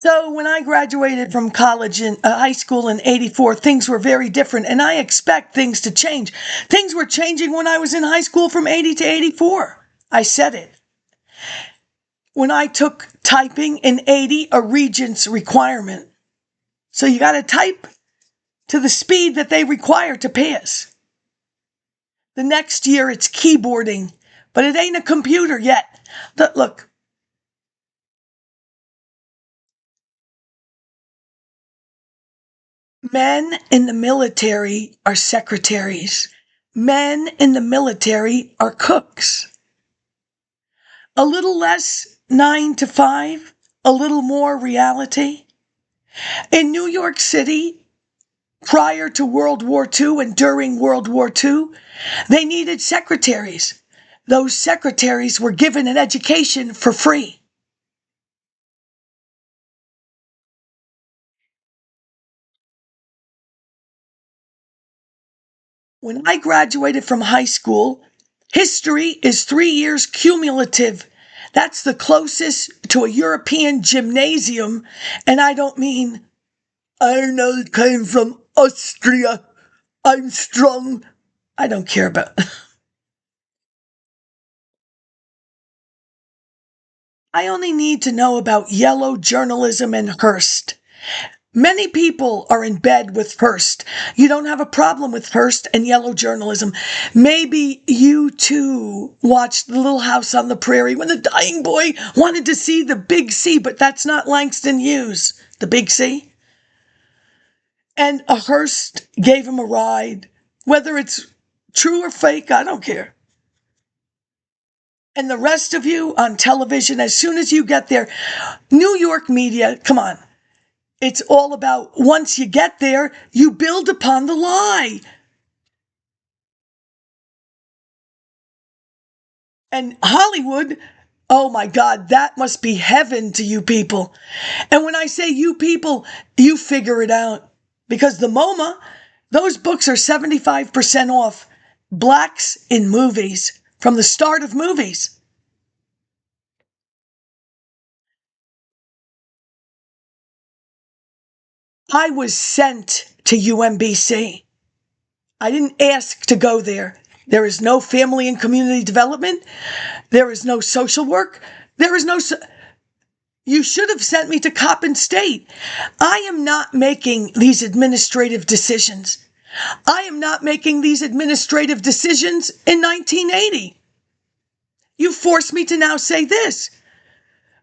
So when I graduated from college in high school in 84, things were very different, and I expect things to change. Things were changing when I was in high school from 80 to 84. I said it. When I took typing in 80, a regent's requirement. So you got to type to the speed that they require to pass. The next year it's keyboarding, but it ain't a computer yet. Look. Men in the military are secretaries. Men in the military are cooks. A little less 9 to 5, a little more reality. In New York City, prior to World War II and during World War II, they needed secretaries. Those secretaries were given an education for free. When I graduated from high school, history is 3 years cumulative. That's the closest to a European gymnasium, and I don't mean Arnold came from Austria. I'm strong. I don't care about. I only need to know about yellow journalism and Hearst. Many people are in bed with Hearst. You don't have a problem with Hearst and yellow journalism. Maybe you too watched The Little House on the Prairie when the dying boy wanted to see the big C, but that's not Langston Hughes, the big C. And a Hearst gave him a ride. Whether it's true or fake, I don't care. And the rest of you on television, as soon as you get there, New York media, come on. It's all about once you get there, you build upon the lie. And Hollywood, oh my God, that must be heaven to you people. And when I say you people, you figure it out. Because the MoMA, those books are 75% off. Blacks in movies from the start of movies. I was sent to UMBC. I didn't ask to go there. There is no family and community development. There is no social work. There is no... You should have sent me to Coppin State. I am not making these administrative decisions. I am not making these administrative decisions in 1980. You forced me to now say this.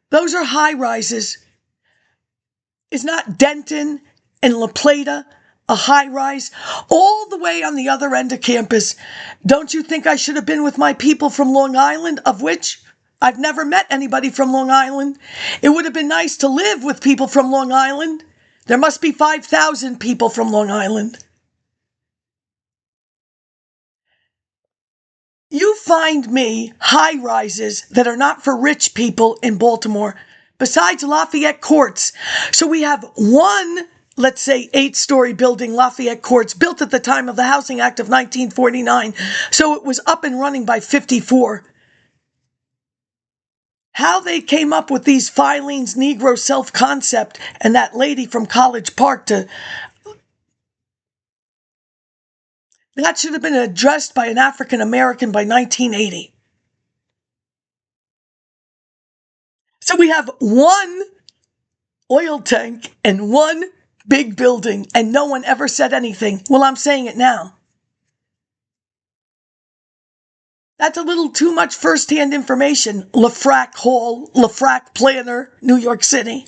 Those are high rises. Is not Denton and La Plata a high rise all the way on the other end of campus? Don't you think I should have been with my people from Long Island, of which I've never met anybody from Long Island? It would have been nice to live with people from Long Island. There must be 5,000 people from Long Island. You find me high rises that are not for rich people in Baltimore, besides Lafayette Courts. So we have one, let's say, 8-story building, Lafayette Courts, built at the time of the Housing Act of 1949. So it was up and running by 54. How they came up with these Filene's Negro self-concept and that lady from College Park that should have been addressed by an African American by 1980. So we have one oil tank and one big building, and no one ever said anything. Well, I'm saying it now. That's a little too much first-hand information. LaFrac Hall, LaFrac Planner, New York City.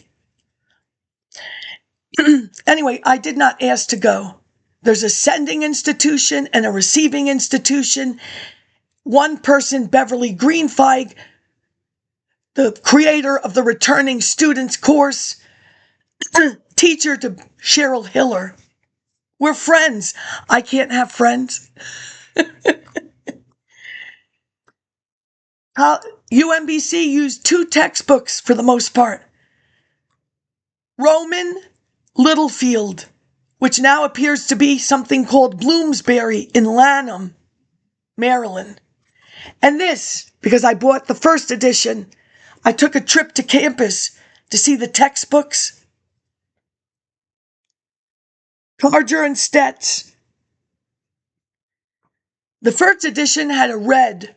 Anyway, I did not ask to go. There's a sending institution and a receiving institution. One person, Beverly Greenfeig, the creator of the Returning Students course, teacher to Cheryl Hiller. We're friends. I can't have friends. UMBC used 2 textbooks for the most part. ROWMAN, Littlefield, which now appears to be something called Bloomsbury in LANHAM, Maryland. And this, because I bought the first edition, I took a trip to campus to see the textbooks. Carger and Stetz. The first edition had a red. It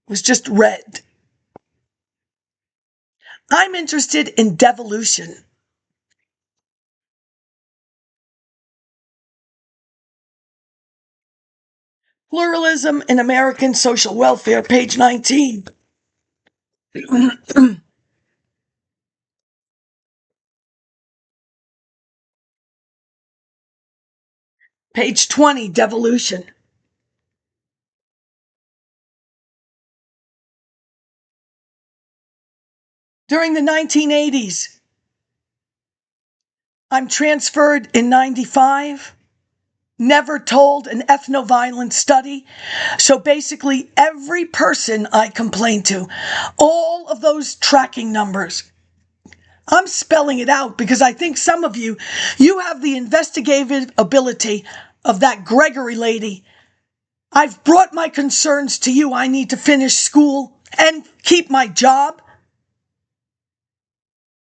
was just red. I'm interested in devolution. Pluralism in American Social Welfare, page 19. Page 20, devolution. During the 1980s, I'm transferred in 95, never told an ethno-violence study. So basically every person I complained to, all of those tracking numbers, I'm spelling it out because I think some of you have the investigative ability of that Gregory lady. I've brought my concerns to you. I need to finish school and keep my job.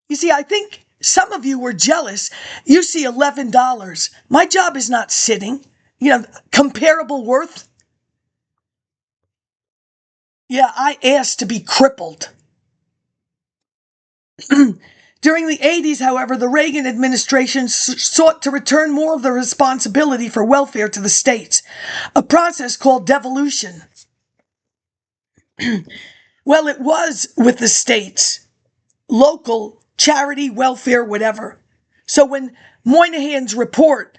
You see, I think some of you were jealous. You see $11. My job is not sitting. Comparable worth. Yeah, I asked to be crippled. During the 80s, however, the Reagan administration sought to return more of the responsibility for welfare to the states, a process called devolution. Well, it was with the states, local, charity, welfare, whatever. So when Moynihan's report,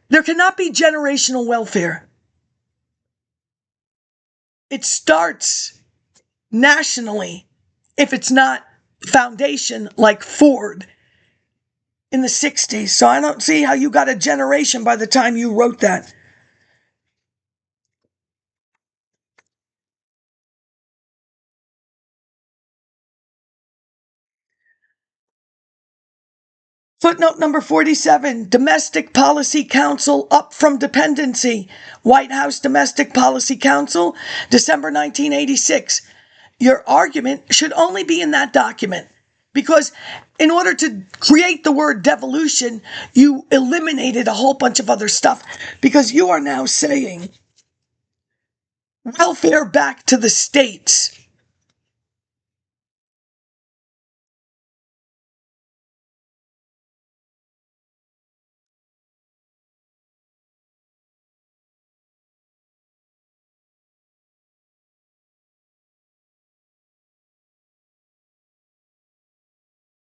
there cannot be generational welfare. It starts nationally if it's not foundation like Ford in the 60s. So I don't see how you got a generation by the time you wrote that. Footnote number 47, Domestic Policy Council up from dependency. White House Domestic Policy Council, December 1986. Your argument should only be in that document because in order to create the word devolution, you eliminated a whole bunch of other stuff because you are now saying welfare back to the states.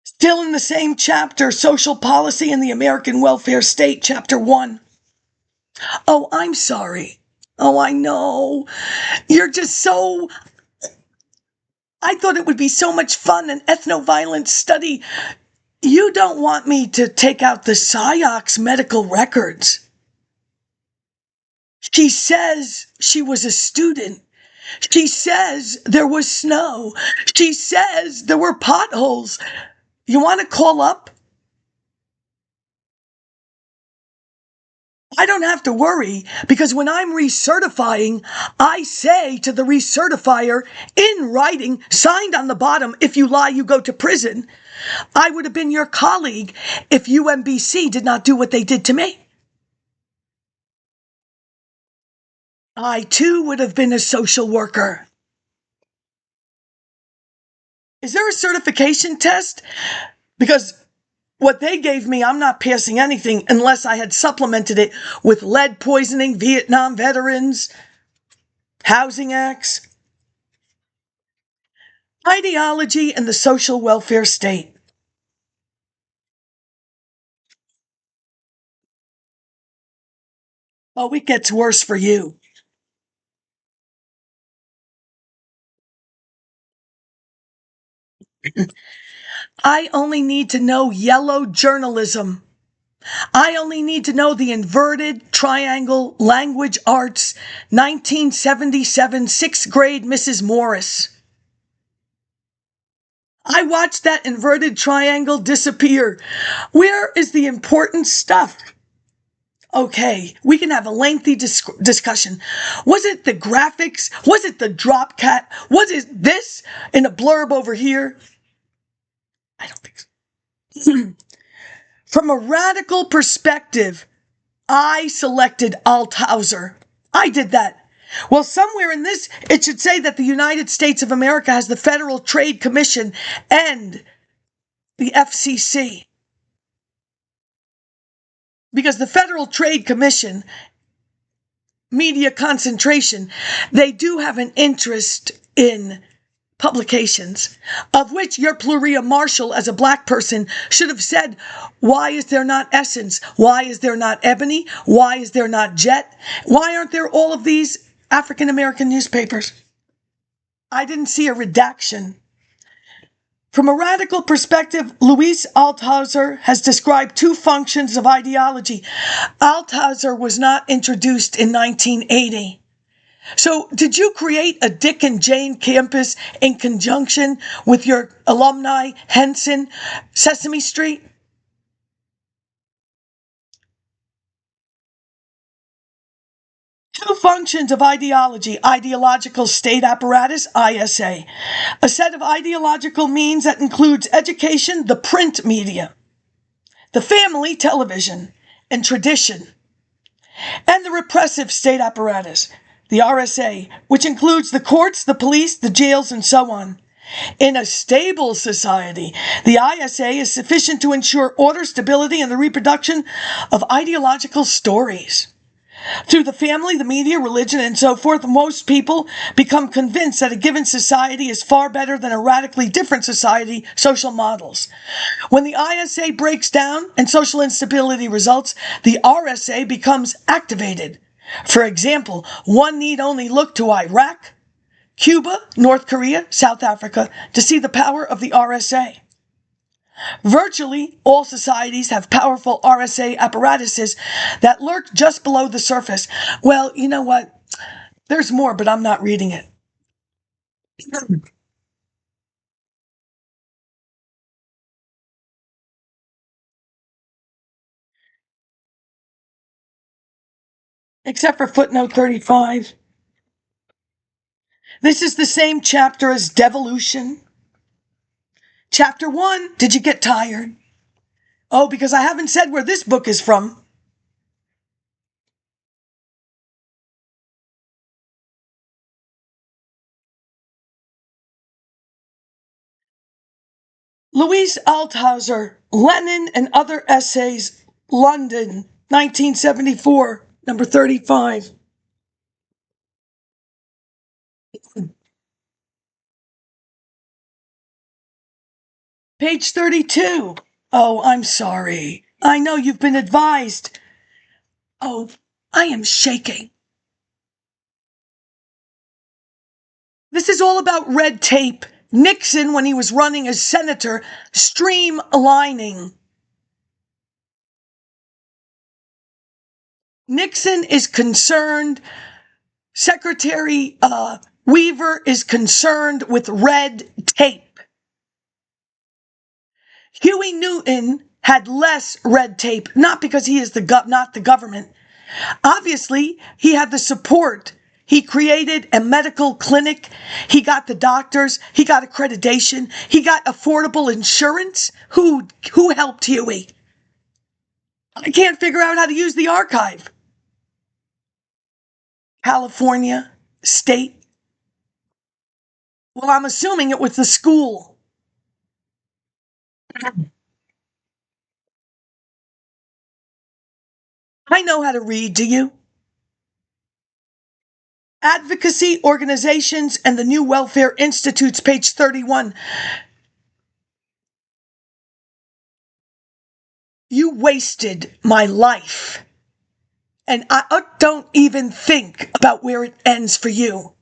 Still in the same chapter, Social Policy in the American Welfare State, Chapter 1. Oh, I'm sorry. Oh, I know. You're just so... I thought it would be so much fun, an ethno-violence study. You don't want me to take out the PsyOx medical records. She says she was a student. She says there was snow. She says there were potholes. You want to call up? I don't have to worry because when I'm recertifying, I say to the recertifier in writing, signed on the bottom, if you lie, you go to prison. I would have been your colleague if UMBC did not do what they did to me. I too would have been a social worker. Is there a certification test? Because what they gave me, I'm not passing anything unless I had supplemented it with lead poisoning, Vietnam veterans, housing acts, ideology, and the social welfare state. Oh, it gets worse for you. I only need to know yellow journalism. I only need to know the inverted triangle language arts, 1977, 6th grade Mrs. Morris. I watched that inverted triangle disappear. Where is the important stuff? Okay, we can have a lengthy discussion. Was it the graphics? Was it the drop cat? Was it this in a blurb over here? I don't think so. From a radical perspective, I selected Althusser. I did that. Well, somewhere in this, it should say that the United States of America has the Federal Trade Commission and the FCC. Because the Federal Trade Commission, media concentration, they do have an interest in publications, of which your Pluria Marshall, as a black person, should have said, why is there not Essence? Why is there not Ebony? Why is there not Jet? Why aren't there all of these African-American newspapers? I didn't see a redaction. From a radical perspective, Louis Althusser has described two functions of ideology. Althusser was not introduced in 1980. So, did you create a Dick and Jane campus in conjunction with your alumni, Henson, Sesame Street? Two functions of ideology: ideological state apparatus, ISA. A set of ideological means that includes education, the print media, the family, television, and tradition, and the repressive state apparatus, the RSA, which includes the courts, the police, the jails, and so on. In a stable society, the ISA is sufficient to ensure order, stability, and the reproduction of ideological stories. Through the family, the media, religion, and so forth, most people become convinced that a given society is far better than a radically different society, social models. When the ISA breaks down and social instability results, the RSA becomes activated. For example, one need only look to Iraq, Cuba, North Korea, South Africa to see the power of the RSA. Virtually all societies have powerful RSA apparatuses that lurk just below the surface. Well, you know what? There's more, but I'm not reading it. Except for footnote 35. This is the same chapter as devolution. Chapter 1, did you get tired? Oh, because I haven't said where this book is from. Louis Althusser, Lenin and Other Essays, London, 1974, number 35. Page 32. Oh, I'm sorry. I know you've been advised. Oh, I am shaking. This is all about red tape. Nixon, when he was running as senator, streamlining. Nixon is concerned. Secretary Weaver is concerned with red tape. Huey Newton had less red tape, not because he is not the government. Obviously, he had the support. He created a medical clinic. He got the doctors. He got accreditation. He got affordable insurance. Who helped Huey? I can't figure out how to use the archive. California State. Well, I'm assuming it was the school. I know how to read, do you? Advocacy Organizations and the New Welfare Institutes, page 31. You wasted my life. And I don't even think about where it ends for you.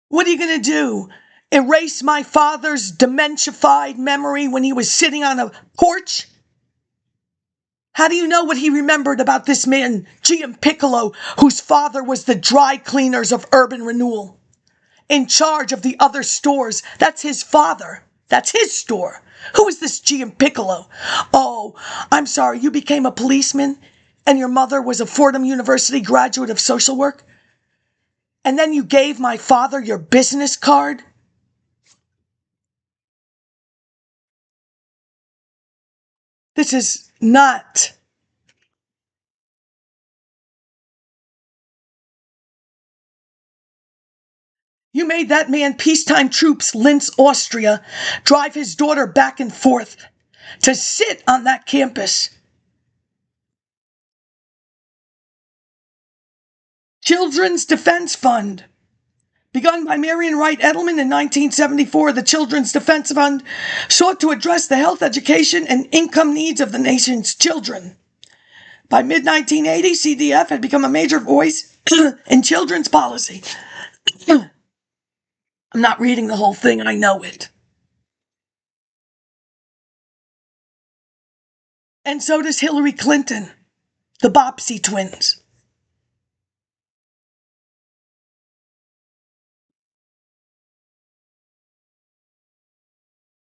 What are you going to do? Erase my father's dementified memory when he was sitting on a porch? How do you know what he remembered about this man, G.M. Piccolo, whose father was the dry cleaners of Urban Renewal? In charge of the other stores. That's his father. That's his store. Who is this G.M. Piccolo? Oh, I'm sorry, you became a policeman and your mother was a Fordham University graduate of social work? And then you gave my father your business card? This is not. You made that man peacetime troops Linz, Austria, drive his daughter back and forth to sit on that campus. Children's Defense Fund. Begun by Marion Wright Edelman in 1974, the Children's Defense Fund sought to address the health, education, and income needs of the nation's children. By mid-1980, CDF had become a major voice in children's policy. I'm not reading the whole thing, I know it. And so does Hillary Clinton, the Bobbsey twins.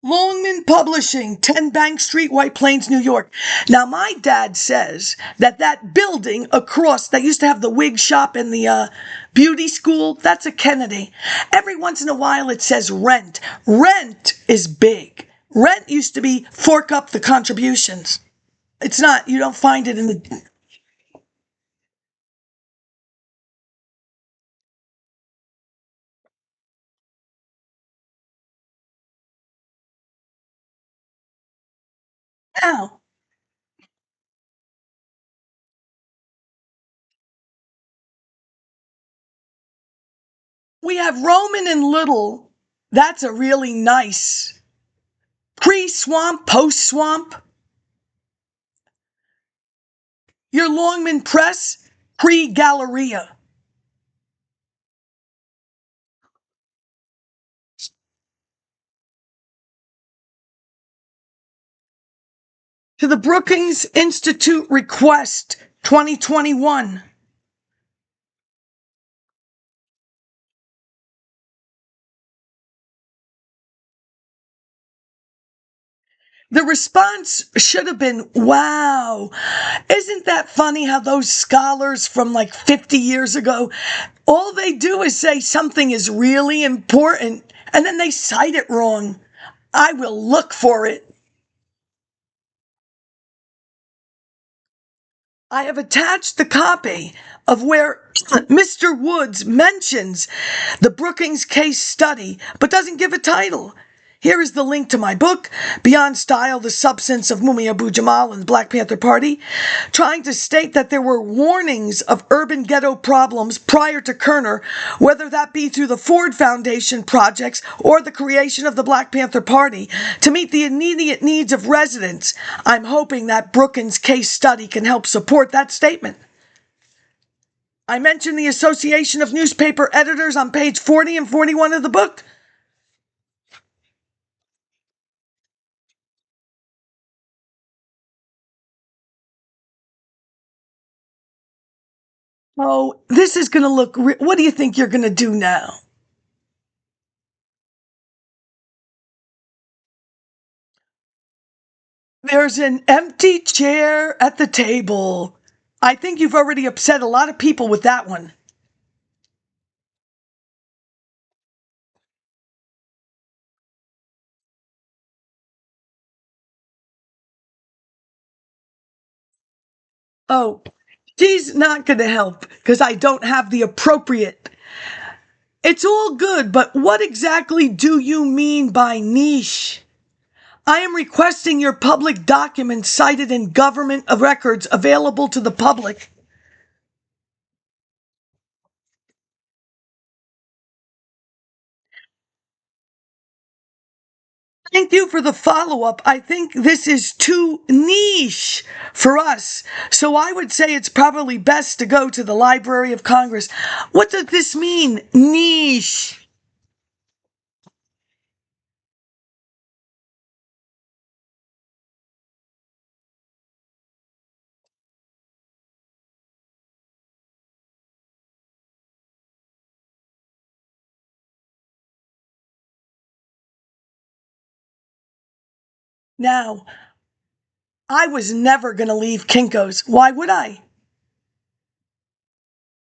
Longman Publishing, 10 Bank Street, White Plains, New York. Now, my dad says that that building across, that used to have the wig shop and the beauty school, that's a Kennedy. Every once in a while it says rent. Rent is big. Rent used to be fork up the contributions. It's not, you don't find it in the... Now, we have Roman and Little. That's a really nice pre-swamp, post-swamp. Your Longman Press, pre-Galleria. To the Brookings Institute request 2021. The response should have been, wow, isn't that funny how those scholars from like 50 years ago, all they do is say something is really important and then they cite it wrong. I will look for it. I have attached the copy of where Mr. Woods mentions the Brookings case study, but doesn't give a title. Here is the link to my book, Beyond Style, the Substance of Mumia Abu-Jamal and the Black Panther Party, trying to state that there were warnings of urban ghetto problems prior to Kerner, whether that be through the Ford Foundation projects or the creation of the Black Panther Party, to meet the immediate needs of residents. I'm hoping that Brookings case study can help support that statement. I mentioned the Association of Newspaper Editors on page 40 and 41 of the book. Oh, this is going to look... What do you think you're going to do now? There's an empty chair at the table. I think you've already upset a lot of people with that one. Oh, she's not going to help because I don't have the appropriate... It's all good, but what exactly do you mean by niche? I am requesting your public documents cited in government records available to the public. Thank you for the follow-up. I think this is too niche for us. So I would say it's probably best to go to the Library of Congress. What does this mean, niche? Now, I was never going to leave Kinko's. Why would I?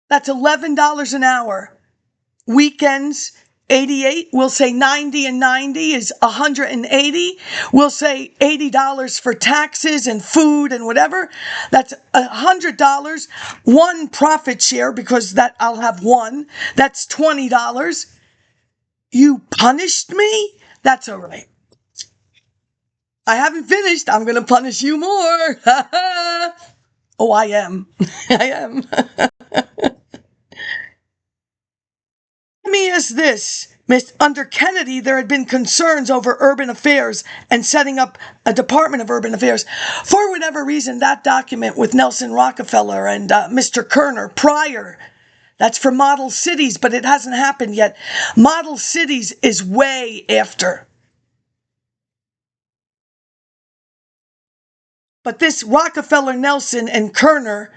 That's $11 an hour. Weekends, 88. We'll say 90 and 90 is 180. We'll say $80 for taxes and food and whatever. That's $100. One profit share, because that I'll have one. That's $20. You punished me? That's all right. I haven't finished. I'm going to punish you more. Oh, I am. I am. Let me ask this. Under Kennedy, there had been concerns over urban affairs and setting up a Department of Urban Affairs. For whatever reason, that document with Nelson Rockefeller and Mr. Kerner prior, that's for model cities, but it hasn't happened yet. Model cities is way after. But this Rockefeller, Nelson, and Kerner,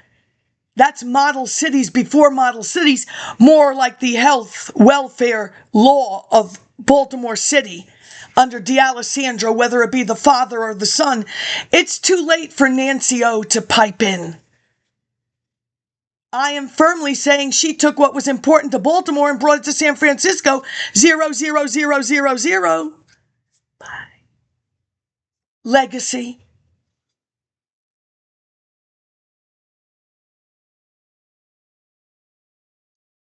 that's model cities before model cities, more like the health welfare law of Baltimore City under D'Alessandro, whether it be the father or the son. It's too late for Nancy O to pipe in. I am firmly saying she took what was important to Baltimore and brought it to San Francisco. 0, 0, 0, 0, 0. Bye. Legacy.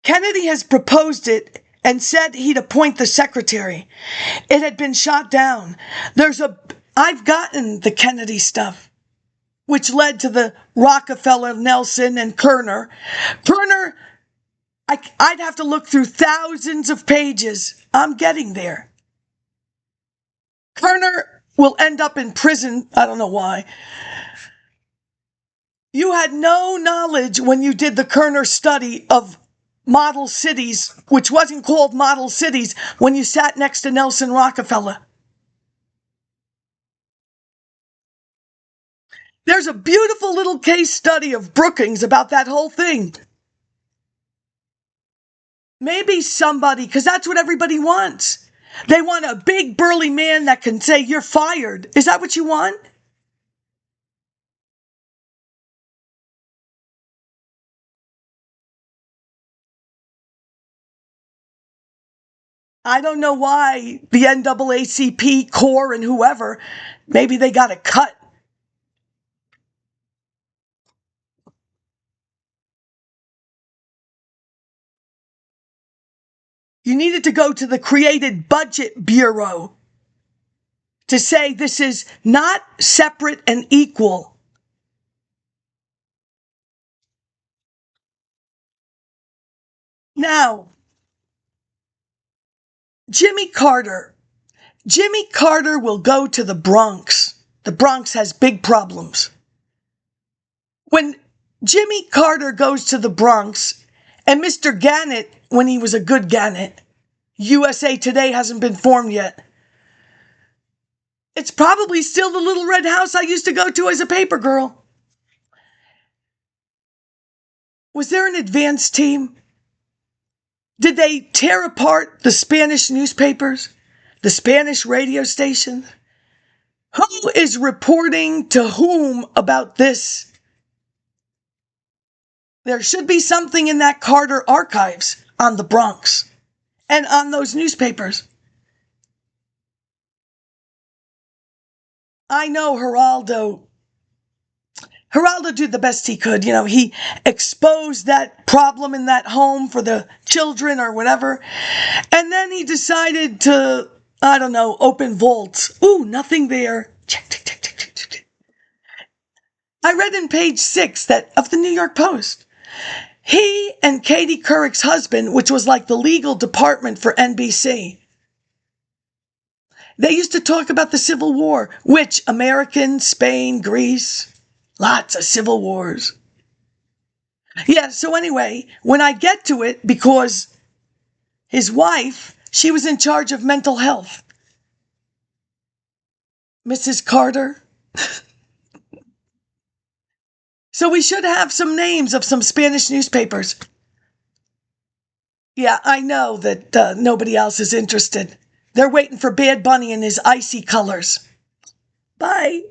Kennedy has proposed it and said he'd appoint the secretary. It had been shot down. I've gotten the Kennedy stuff, which led to the Rockefeller, Nelson, and Kerner. Kerner, I'd have to look through thousands of pages. I'm getting there. Kerner will end up in prison. I don't know why. You had no knowledge when you did the Kerner study of model cities, which wasn't called model cities, when you sat next to Nelson Rockefeller. There's a beautiful little case study of Brookings about that whole thing. Maybe somebody, because that's what everybody wants. They want a big burly man that can say, you're fired. Is that what you want? I don't know why the NAACP, CORE, and whoever, maybe they got a cut. You needed to go to the Created Budget Bureau to say this is not separate and equal. Now, Jimmy Carter will go to the Bronx. The Bronx has big problems. When Jimmy Carter goes to the Bronx, and Mr. Gannett, when he was a good Gannett, USA Today hasn't been formed yet. It's probably still the little red house I used to go to as a paper girl. Was there an advance team? Did they tear apart the Spanish newspapers, the Spanish radio station? Who is reporting to whom about this? There should be something in that Carter archives on the Bronx and on those newspapers. I know Geraldo did the best he could. You know, he exposed that problem in that home for the children or whatever. And then he decided to, I don't know, open vaults. Ooh, nothing there. Check, check, check, check, check, check. I read in page 6 of the New York Post, he and Katie Couric's husband, which was like the legal department for NBC, they used to talk about the Civil War, which American, Spain, Greece, lots of civil wars. Yeah, so anyway, when I get to it, because his wife, she was in charge of mental health. Mrs. Carter. So we should have some names of some Spanish newspapers. Yeah, I know that nobody else is interested. They're waiting for Bad Bunny in his icy colors. Bye.